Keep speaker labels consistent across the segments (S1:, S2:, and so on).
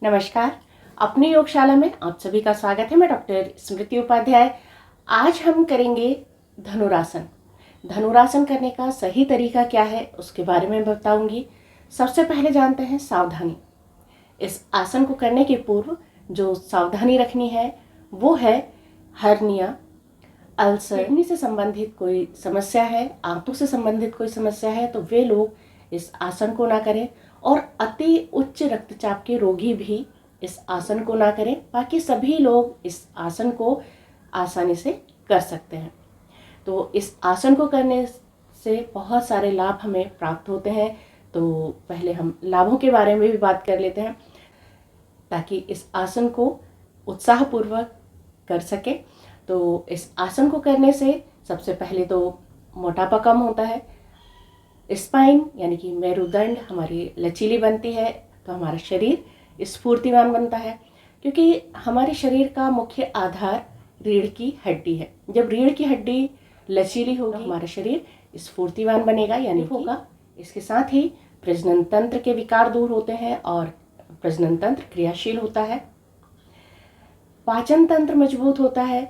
S1: नमस्कार। अपनी योगशाला में आप सभी का स्वागत है। मैं डॉक्टर स्मृति उपाध्याय। आज हम करेंगे धनुरासन। धनुरासन करने का सही तरीका क्या है उसके बारे में बताऊंगी। सबसे पहले जानते हैं सावधानी। इस आसन को करने के पूर्व जो सावधानी रखनी है वो है हर्निया, अल्सर, किडनी से संबंधित कोई समस्या है, आंतों से संबंधित कोई समस्या है तो वे लोग इस आसन को ना करें, और अति उच्च रक्तचाप के रोगी भी इस आसन को ना करें। बाकी सभी लोग इस आसन को आसानी से कर सकते हैं। तो इस आसन को करने से बहुत सारे लाभ हमें प्राप्त होते हैं। तो पहले हम लाभों के बारे में भी बात कर लेते हैं ताकि इस आसन को उत्साहपूर्वक कर सके। तो इस आसन को करने से सबसे पहले तो मोटापा कम होता है, स्पाइन यानी कि मेरुदंड हमारी लचीली बनती है, तो हमारा शरीर स्फूर्तिवान बनता है, क्योंकि हमारे शरीर का मुख्य आधार रीढ़ की हड्डी है। जब रीढ़ की हड्डी लचीली होगी तो हमारा शरीर स्फूर्तिवान बनेगा यानी होगा। इसके साथ ही प्रजनन तंत्र के विकार दूर होते हैं और प्रजनन तंत्र क्रियाशील होता है। पाचन तंत्र मजबूत होता है,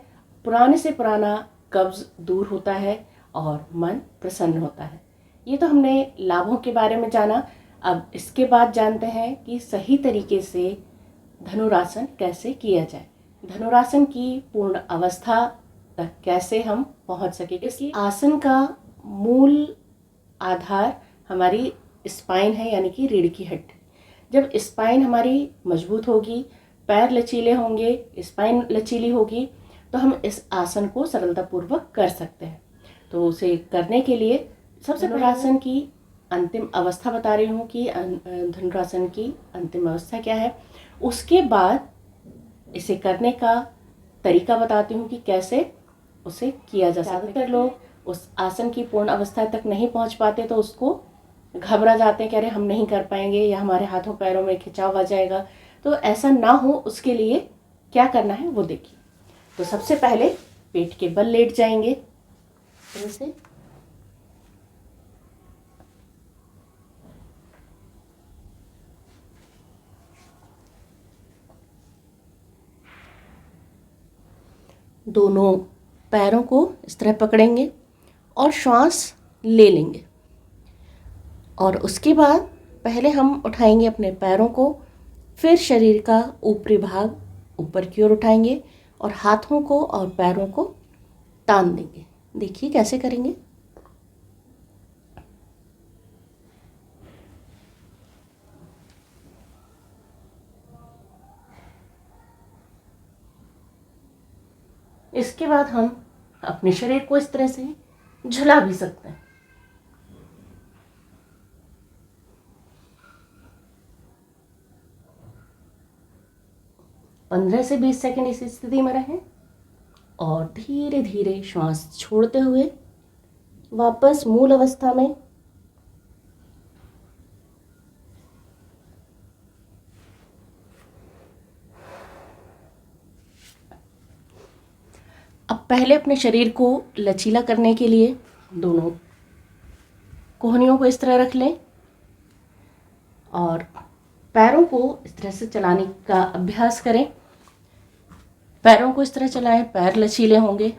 S1: पुराने से पुराना कब्ज दूर होता है और मन प्रसन्न होता है। ये तो हमने लाभों के बारे में जाना। अब इसके बाद जानते हैं कि सही तरीके से धनुरासन कैसे किया जाए, धनुरासन की पूर्ण अवस्था तक कैसे हम पहुंच सके। इस आसन का मूल आधार हमारी स्पाइन है यानी कि रीढ़ की हड्डी। जब स्पाइन हमारी मजबूत होगी, पैर लचीले होंगे, स्पाइन लचीली होगी, तो हम इस आसन को सरलतापूर्वक कर सकते हैं। तो उसे करने के लिए सबसे धनुरासन की अंतिम अवस्था बता रही हूँ कि धनुरासन की अंतिम अवस्था क्या है। उसके बाद इसे करने का तरीका बताती हूँ कि कैसे उसे किया जा सकता है। ज़्यादातर लोग उस आसन की पूर्ण अवस्था तक नहीं पहुँच पाते तो उसको घबरा जाते हैं कि अरे हम नहीं कर पाएंगे या हमारे हाथों पैरों में खिंचाव आ जाएगा। तो ऐसा ना हो उसके लिए क्या करना है वो देखिए। तो सबसे पहले पेट के बल लेट जाएंगे ऐसे, दोनों पैरों को इस तरह पकड़ेंगे और श्वास ले लेंगे। और उसके बाद पहले हम उठाएंगे अपने पैरों को, फिर शरीर का ऊपरी भाग ऊपर की ओर उठाएंगे और हाथों को और पैरों को तान देंगे। देखिए कैसे करेंगे। इसके बाद हम अपने शरीर को इस तरह से झुला भी सकते हैं। पंद्रह से 20 सेकंड इस स्थिति में रहें और धीरे धीरे श्वास छोड़ते हुए वापस मूल अवस्था में। अब पहले अपने शरीर को लचीला करने के लिए दोनों कोहनियों को इस तरह रख लें और पैरों को इस तरह से चलाने का अभ्यास करें। पैरों को इस तरह चलाएं, पैर लचीले होंगे,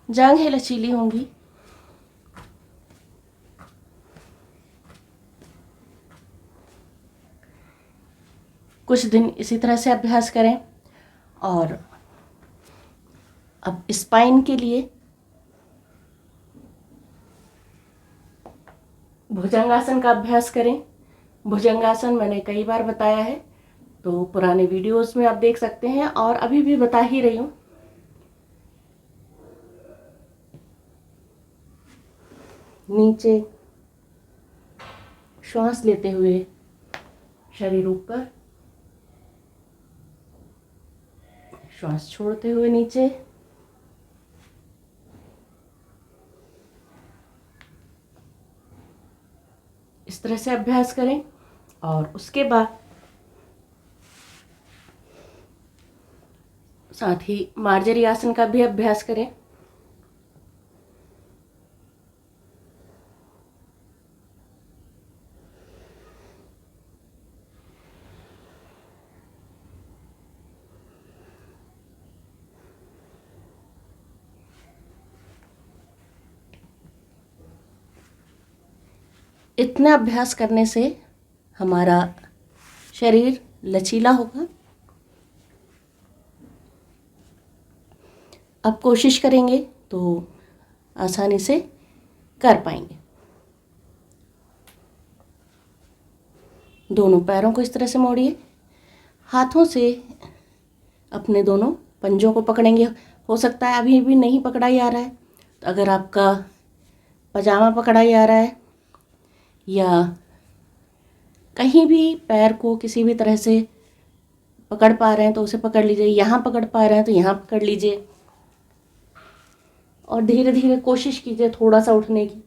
S1: जांघें लचीली होंगी। कुछ दिन इसी तरह से अभ्यास करें। और अब स्पाइन के लिए भुजंगासन का अभ्यास करें। भुजंगासन मैंने कई बार बताया है, तो पुराने वीडियोस में आप देख सकते हैं और अभी भी बता ही रही हूँ। नीचे श्वास लेते हुए शरीर ऊपर, श्वास छोड़ते हुए नीचे। इस तरह से अभ्यास करें और उसके बाद साथ ही मार्जरी आसन का भी अभ्यास करें। इतना अभ्यास करने से हमारा शरीर लचीला होगा। अब कोशिश करेंगे तो आसानी से कर पाएंगे। दोनों पैरों को इस तरह से मोड़िए, हाथों से अपने दोनों पंजों को पकड़ेंगे। हो सकता है अभी भी नहीं पकड़ा ही आ रहा है, तो अगर आपका पजामा पकड़ा ही आ रहा है या कहीं भी पैर को किसी भी तरह से पकड़ पा रहे हैं तो उसे पकड़ लीजिए। यहाँ पकड़ पा रहे हैं तो यहाँ पकड़ लीजिए और धीरे धीरे कोशिश कीजिए थोड़ा सा उठने की,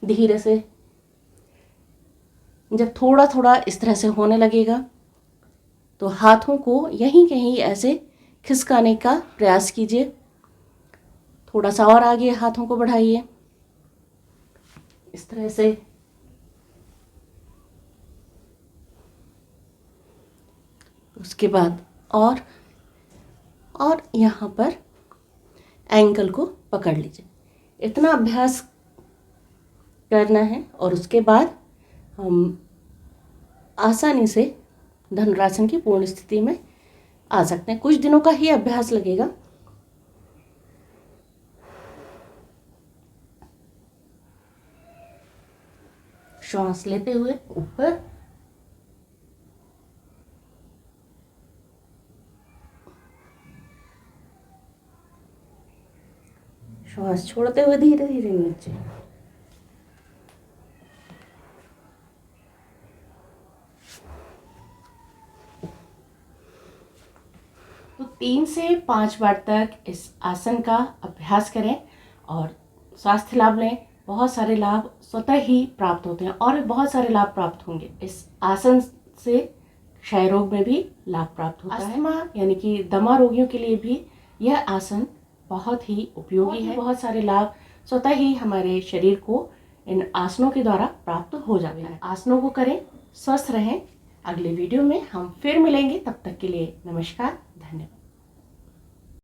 S1: धीरे से। जब थोड़ा थोड़ा इस तरह से होने लगेगा तो हाथों को यहीं कहीं ऐसे खिसकाने का प्रयास कीजिए। थोड़ा सा और आगे हाथों को बढ़ाइए इस तरह से। उसके बाद और यहाँ पर एंकल को पकड़ लीजिए। इतना अभ्यास करना है और उसके बाद हम आसानी से धनुरासन की पूर्ण स्थिति में आ सकते हैं। कुछ दिनों का ही अभ्यास लगेगा। श्वास लेते हुए ऊपर, श्वास छोड़ते हुए धीरे धीरे नीचे। तो 3 से 5 बार तक इस आसन का अभ्यास करें और स्वास्थ्य लाभ लें। बहुत सारे लाभ स्वतः ही प्राप्त होते हैं और बहुत सारे लाभ प्राप्त होंगे। इस आसन से क्षय रोग में भी लाभ प्राप्त होता है। अस्थमा यानी कि दमा रोगियों के लिए भी यह आसन बहुत ही उपयोगी है। बहुत सारे लाभ स्वतः ही हमारे शरीर को इन आसनों के द्वारा प्राप्त हो जाते हैं। आसनों को करें, स्वस्थ रहें। अगले वीडियो में हम फिर मिलेंगे। तब तक के लिए नमस्कार, धन्यवाद।